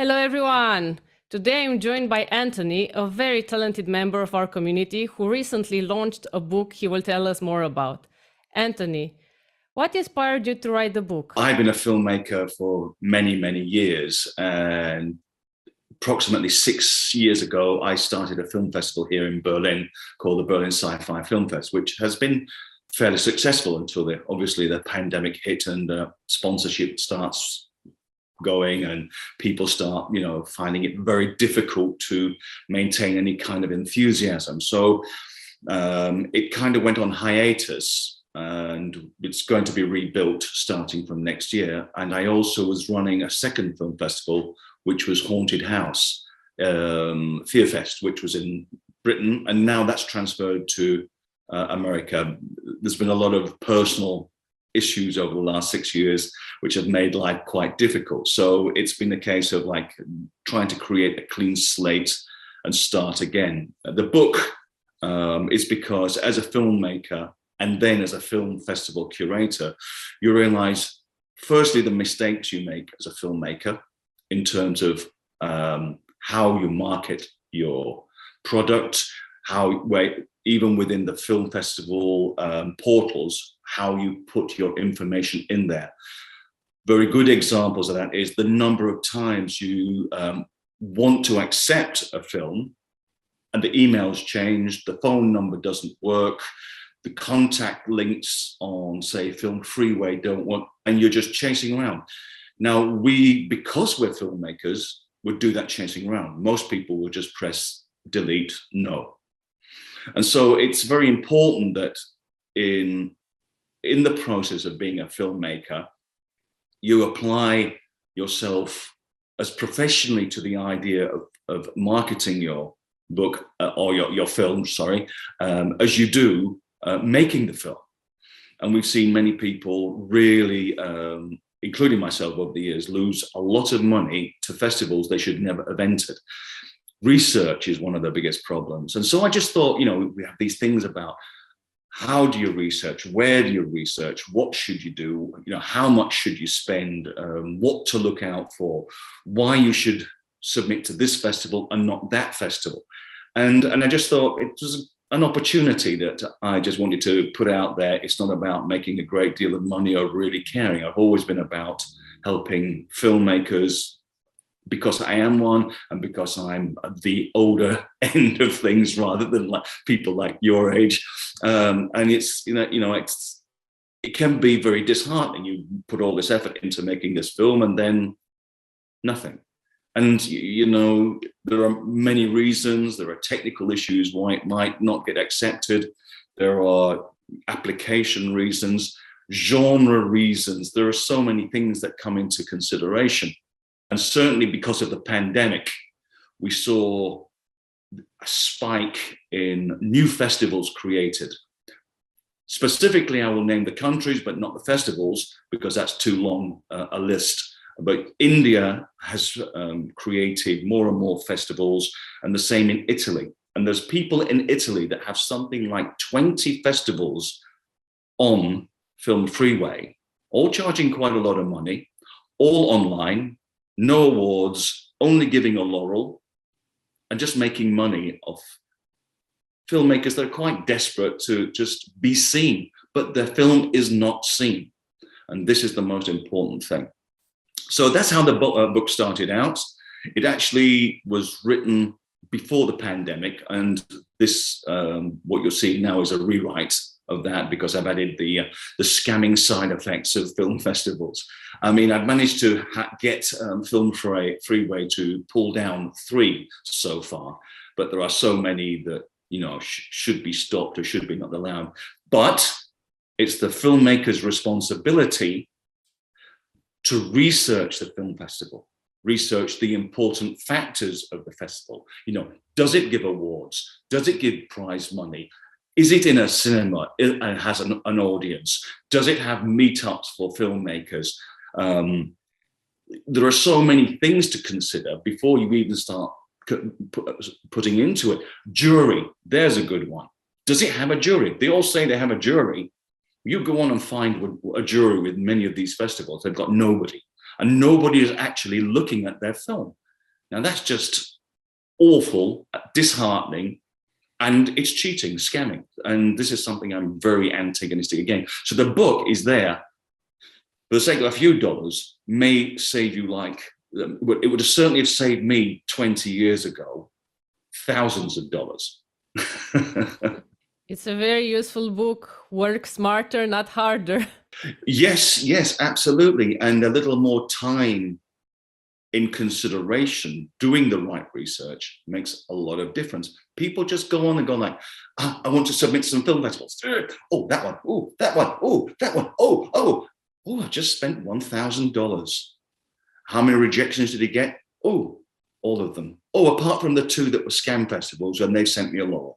Hello, everyone. Today I'm joined by Anthony, a very talented member of our community who recently launched a book he will tell us more about. Anthony, what inspired you to write the book? I've been a filmmaker for many, many years, and approximately 6 years ago, I started a film festival here in Berlin called the Berlin Sci-Fi Film Fest, which has been fairly successful until obviously the pandemic hit and sponsorship starts going and people start, finding it very difficult to maintain any kind of enthusiasm. So it kind of went on hiatus, and it's going to be rebuilt starting from next year. And I also was running a second film festival, which was Haunted House Fear Fest, which was in Britain, and now that's transferred to America. There's been a lot of personal issues over the last 6 years, which have made life quite difficult. So it's been a case of like trying to create a clean slate and start again. The book is because as a filmmaker and then as a film festival curator, you realize firstly the mistakes you make as a filmmaker in terms of how you market your product, even within the film festival portals, how you put your information in there. Very good examples of that is the number of times you want to accept a film and the email's changed, the phone number doesn't work, the contact links on, say, Film Freeway don't work, and you're just chasing around. Now, because we're filmmakers, would do that chasing around. Most people will just press delete, no. And so it's very important that in the process of being a filmmaker, you apply yourself as professionally to the idea of marketing your book or your film, as you do making the film. And we've seen many people really, including myself over the years, lose a lot of money to festivals they should never have entered. Research is one of the biggest problems. And so I just thought, we have these things about how do you research, where do you research, what should you do, how much should you spend, what to look out for, why you should submit to this festival and not that festival. And I just thought it was an opportunity that I just wanted to put out there. It's not about making a great deal of money or really caring. I've always been about helping filmmakers because I am one and because I'm the older end of things rather than like people like your age. And it's, it can be very disheartening. You put all this effort into making this film and then nothing. And, there are many reasons. There are technical issues why it might not get accepted. There are application reasons, genre reasons. There are so many things that come into consideration. And certainly because of the pandemic, we saw a spike in new festivals created. Specifically, I will name the countries, but not the festivals, because that's too long a list. But India has created more and more festivals, and the same in Italy. And there's people in Italy that have something like 20 festivals on Film Freeway, all charging quite a lot of money, all online, no awards, only giving a laurel, and just making money off filmmakers that are quite desperate to just be seen, but their film is not seen. And this is the most important thing. So that's how the book started out. It actually was written before the pandemic, and this, what you're seeing now is a rewrite of that because I've added the scamming side effects of film festivals. I mean, I've managed to get Film Freeway to pull down 3 so far, but there are so many that, should be stopped or should be not allowed. But it's the filmmaker's responsibility to research the film festival, research the important factors of the festival. Does it give awards? Does it give prize money? Is it in a cinema and has an audience? Does it have meetups for filmmakers? There are so many things to consider before you even start putting into it. Jury, there's a good one. Does it have a jury? They all say they have a jury. You go on and find a jury with many of these festivals, they've got nobody. And nobody is actually looking at their film. Now that's just awful, disheartening, and it's cheating, scamming. And this is something I'm very antagonistic against. So the book is there for the sake of a few dollars, may save you like, it would have certainly have saved me 20 years ago, thousands of dollars. It's a very useful book. Work smarter, not harder. Yes, absolutely. And a little more time in consideration, doing the right research makes a lot of difference. People just go on and go like, I want to submit some film festivals. Oh, that one. Oh, that one. Oh, that one. Oh, I just spent $1,000. How many rejections did he get? Oh, all of them. Oh, apart from the 2 that were scam festivals, and they sent me a law.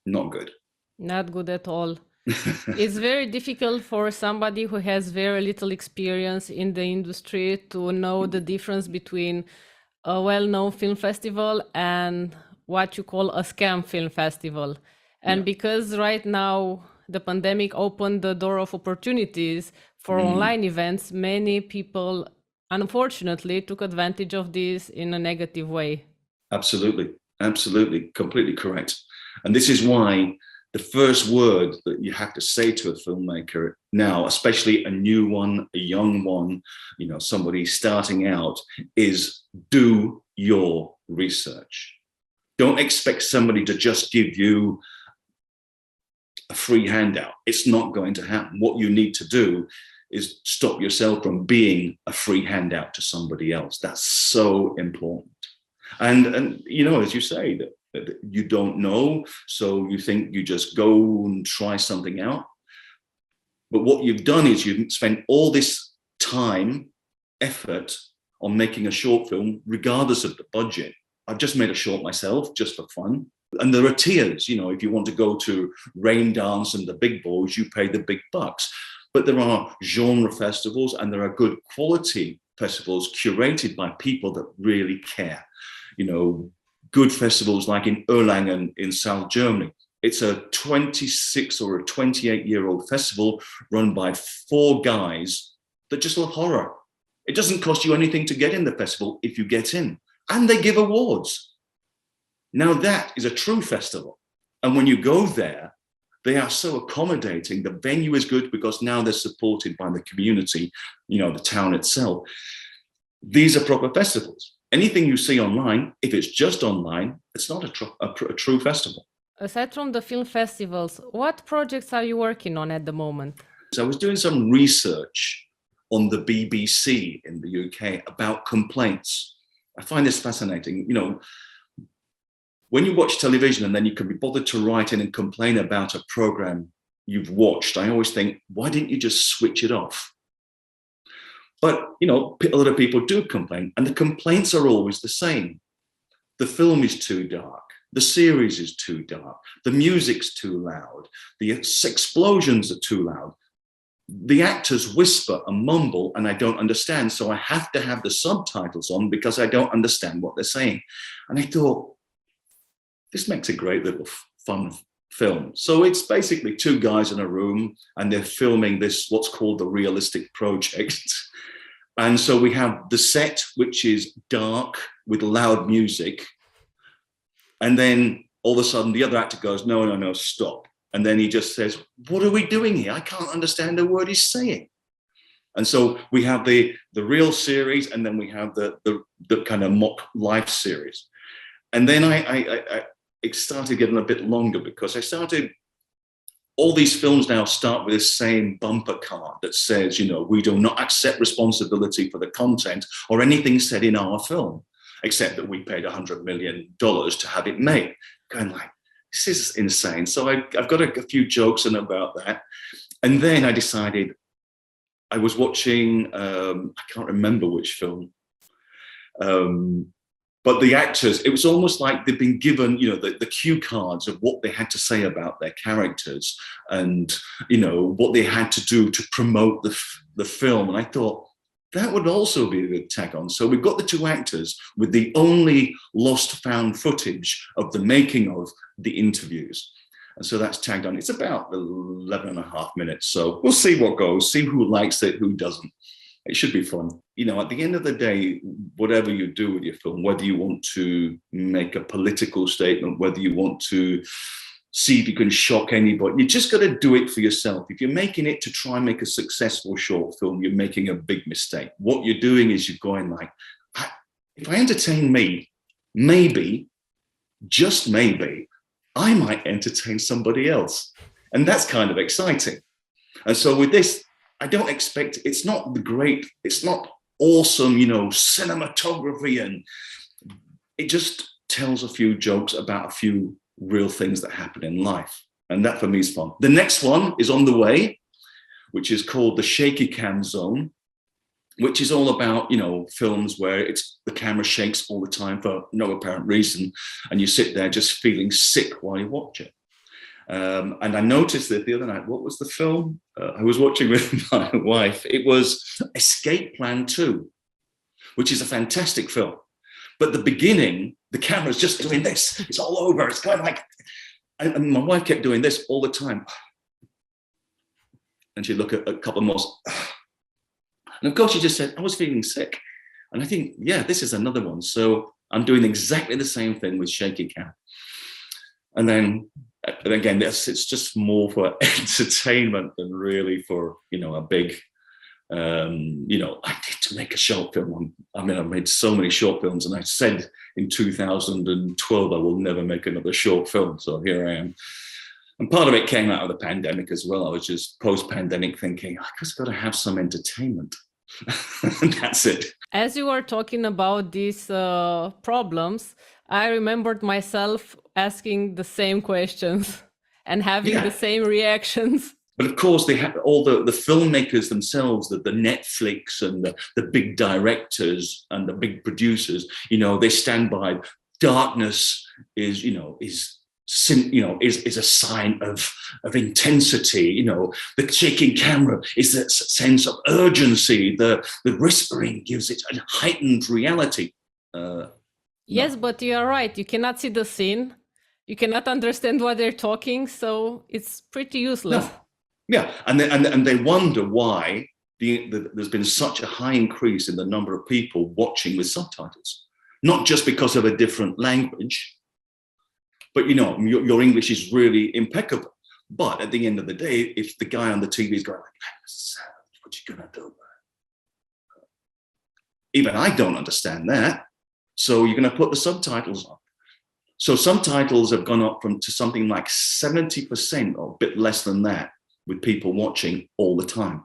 Not good. Not good at all. It's very difficult for somebody who has very little experience in the industry to know the difference between a well-known film festival and what you call a scam film festival. And because right now the pandemic opened the door of opportunities for online events, many people unfortunately took advantage of this in a negative way. Absolutely, completely correct. And this is why the first word that you have to say to a filmmaker now, especially a new one, a young one, somebody starting out, is do your research. Don't expect somebody to just give you a free handout. It's not going to happen. What you need to do is stop yourself from being a free handout to somebody else. That's so important. And as you say, that you don't know, so you think you just go and try something out. But what you've done is you've spent all this time, effort on making a short film, regardless of the budget. I've just made a short myself, just for fun. And there are tiers, if you want to go to Rain Dance and the big boys, you pay the big bucks. But there are genre festivals, and there are good quality festivals curated by people that really care. Good festivals like in Erlangen in South Germany. It's a 26 or a 28-year-old festival run by 4 guys that just love horror. It doesn't cost you anything to get in the festival if you get in. And they give awards. Now that is a true festival. And when you go there, they are so accommodating. The venue is good because now they're supported by the community, the town itself. These are proper festivals. Anything you see online, if it's just online, it's not a true festival. Aside from the film festivals, what projects are you working on at the moment? So I was doing some research on the BBC in the UK about complaints. I find this fascinating. When you watch television and then you can be bothered to write in and complain about a program you've watched, I always think, why didn't you just switch it off? But, a lot of people do complain, and the complaints are always the same. The film is too dark. The series is too dark. The music's too loud. The explosions are too loud. The actors whisper and mumble, and I don't understand. So I have to have the subtitles on because I don't understand what they're saying. And I thought, this makes a great little fun film. So it's basically 2 guys in a room, and they're filming this, what's called the realistic project. And so we have the set, which is dark with loud music. And then all of a sudden the other actor goes, no, stop. And then he just says, what are we doing here? I can't understand a word he's saying. And so we have the real series, and then we have the kind of mock life series. And then it started getting a bit longer because all these films now start with the same bumper card that says, we do not accept responsibility for the content or anything said in our film, except that we paid $100 million to have it made. Going like, this is insane. So I've got a few jokes in about that. And then I decided, I was watching, I can't remember which film, but the actors, it was almost like they've been given, the cue cards of what they had to say about their characters and, what they had to do to promote the film. And I thought that would also be a good tag on. So we've got the 2 actors with the only lost found footage of the making of the interviews. And so that's tagged on. It's about 11 and a half minutes. So we'll see what goes, see who likes it, who doesn't. It should be fun. You know, at the end of the day, whatever you do with your film, whether you want to make a political statement, whether you want to see if you can shock anybody, you just got to do it for yourself. If you're making it to try and make a successful short film, you're making a big mistake. What you're doing is you're going like, if I entertain me, maybe, just maybe, I might entertain somebody else. And that's kind of exciting. And so with this, I don't expect, it's not awesome, you know, cinematography, and it just tells a few jokes about a few real things that happen in life. And that for me is fun. The next one is on the way, which is called The Shaky Cam Zone, which is all about, you know, films where the camera shakes all the time for no apparent reason. And you sit there just feeling sick while you watch it. And I noticed that the other night, what was the film I was watching with my wife? It was Escape Plan 2, which is a fantastic film. But the beginning, the camera's just doing this. It's all over. It's kind of like, and my wife kept doing this all the time. And she'd look at a couple more. And of course, she just said, I was feeling sick. And I think, yeah, this is another one. So I'm doing exactly the same thing with Shaky Cam. And then again, it's just more for entertainment than really for, you know, a big, you know, I need to make a short film. I mean, I've made so many short films, and I said in 2012, I will never make another short film. So here I am. And part of it came out of the pandemic as well. I was just post-pandemic thinking, I just got to have some entertainment. And that's it. As you were talking about these problems, I remembered myself asking the same questions and having the same reactions. But of course, they have all the filmmakers themselves, the Netflix and the big directors and the big producers, you know, they stand by. Darkness is, you know, is a sign of intensity. You know, the shaking camera is a sense of urgency. The whispering gives it a heightened reality. Yes, No. but you are right. You cannot see the scene. You cannot understand what they're talking, so it's pretty useless. No. Yeah, and they wonder why there's been such a high increase in the number of people watching with subtitles. Not just because of a different language, but, you know, your English is really impeccable. But at the end of the day, if the guy on the TV is going like, what you gonna do? Even I don't understand that. So you're gonna put the subtitles on. So subtitles have gone up to something like 70% or a bit less than that, with people watching all the time.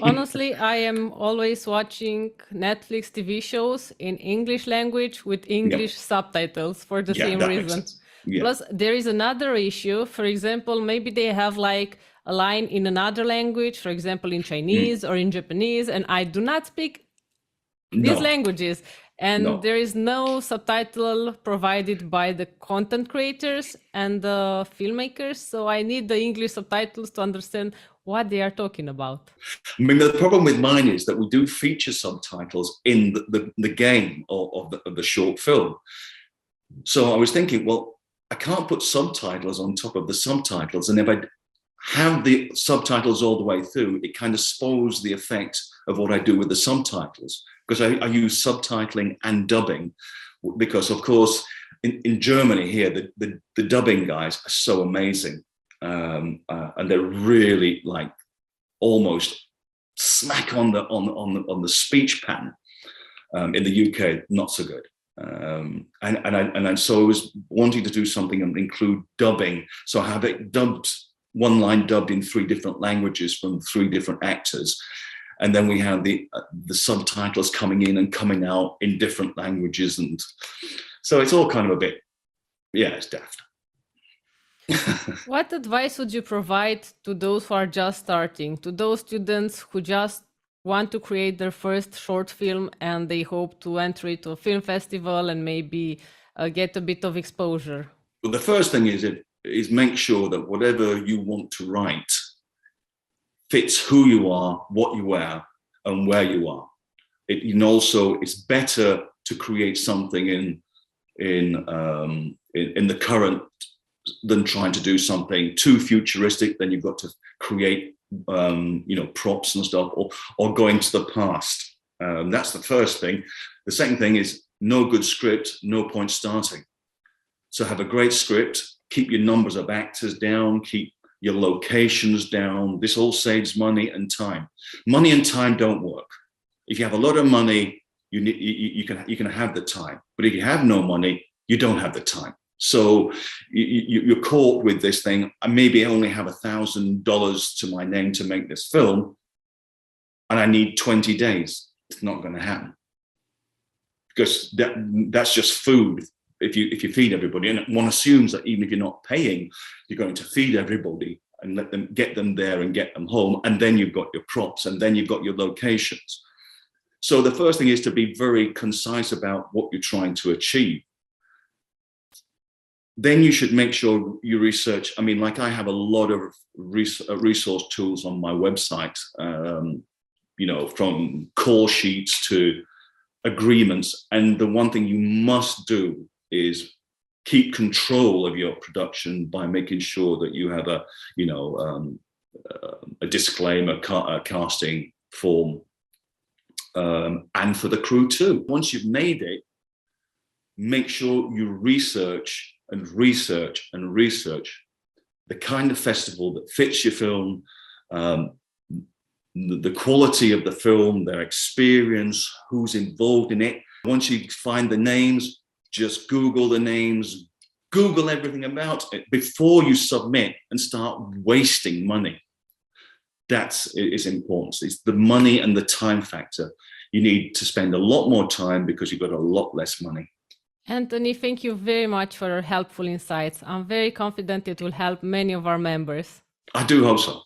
Honestly, I am always watching Netflix TV shows in English language with English subtitles for the same reason. Yeah. Plus, there is another issue. For example, maybe they have like a line in another language, for example, in Chinese or in Japanese, and I do not speak these languages. And there is no subtitle provided by the content creators and the filmmakers. So I need the English subtitles to understand what they are talking about. I mean, the problem with mine is that we do feature subtitles in the game of the short film. So I was thinking, well, I can't put subtitles on top of the subtitles. And if I have the subtitles all the way through, it kind of spoils the effect of what I do with the subtitles. Because I use subtitling and dubbing, because of course in Germany here the dubbing guys are so amazing, and they're really like almost smack on the speech pattern. In the UK, not so good, and so I was wanting to do something and include dubbing, so I have it dubbed, one line dubbed in 3 different languages from 3 different actors. And then we have the subtitles coming in and coming out in different languages. And so it's all kind of a bit, it's daft. What advice would you provide to those who are just starting, to those students who just want to create their first short film and they hope to enter it to a film festival and maybe get a bit of exposure? Well, the first thing is make sure that whatever you want to write fits who you are, what you are, and where you are. It's better to create something in the current than trying to do something too futuristic. Then you've got to create, props and stuff, or go into the past. That's the first thing. The second thing is no good script, no point starting. So have a great script, keep your numbers of actors down, keep your locations down. This all saves money and time. Money and time don't work. If you have a lot of money, you can have the time. But if you have no money, you don't have the time. So you're caught with this thing. I maybe only have $1,000 to my name to make this film, and I need 20 days. It's not going to happen, because that's just food. If you feed everybody, and one assumes that even if you're not paying, you're going to feed everybody and let them get them there and get them home, and then you've got your props, and then you've got your locations. So the first thing is to be very concise about what you're trying to achieve. Then you should make sure you research. I mean, like I have a lot of resource tools on my website, from call sheets to agreements. And the one thing you must do is keep control of your production by making sure that you have a disclaimer, a casting form, and for the crew too. Once you've made it, make sure you research and research and research the kind of festival that fits your film, the quality of the film, their experience, who's involved in it. Once you find the names, just Google the names, Google everything about it before you submit and start wasting money. That is important. It's the money and the time factor. You need to spend a lot more time because you've got a lot less money. Anthony, thank you very much for your helpful insights. I'm very confident it will help many of our members. I do hope so.